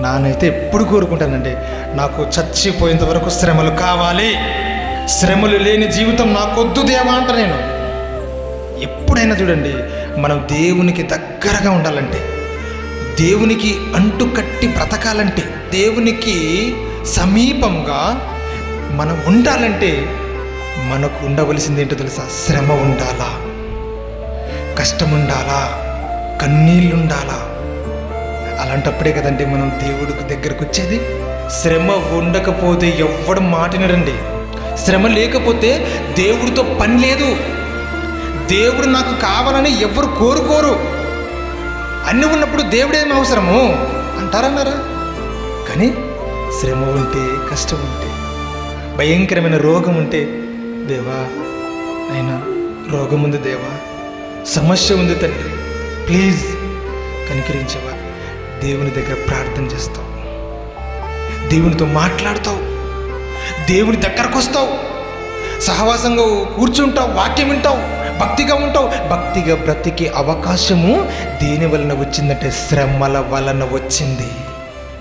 నానైతే ఎప్పుడు కోరుకుంటానండి, నాకు చచ్చిపోయేంత వరకు శ్రమలు కావాలి, శ్రమలు లేని జీవితం నాకొద్దు దేవా అంట. నేను ఎప్పుడైనా చూడండి, మనం దేవునికి దగ్గరగా ఉండాలంటే, దేవునికి అంటుకట్టి బ్రతకాలంటే, దేవునికి సమీపంగా మనం ఉండాలంటే మనకు ఉండవలసింది ఏంటో తెలుసా? శ్రమ ఉండాలా, కష్టం ఉండాలా, కన్నీళ్ళు ఉండాలా. అలాంటప్పుడే కదండి మనం దేవుడికి దగ్గరకు వచ్చేది. శ్రమ ఉండకపోతే ఎవ్వడు మాటినరండి. శ్రమ లేకపోతే దేవుడితో పని లేదు. దేవుడు నాకు కావాలని ఎవరు కోరుకోరు. అన్నీ ఉన్నప్పుడు దేవుడేం అవసరము అంటారన్నారా? కానీ శ్రమ ఉంటే, కష్టం ఉంటే, భయంకరమైన రోగం ఉంటే, దేవా అయినా రోగం ఉంది దేవా, సమస్య ఉంది తండ్రి, ప్లీజ్ కనికరించేవా, దేవుని దగ్గర ప్రార్థన చేస్తావు, దేవునితో మాట్లాడతావు, దేవుని దగ్గరకు వస్తావు, సహవాసంగా కూర్చుంటావు, వాక్యం వింటావు, భక్తిగా ఉంటావు. భక్తిగా బ్రతికే అవకాశము దేని వలన వచ్చిందంటే శ్రమల వలన వచ్చింది.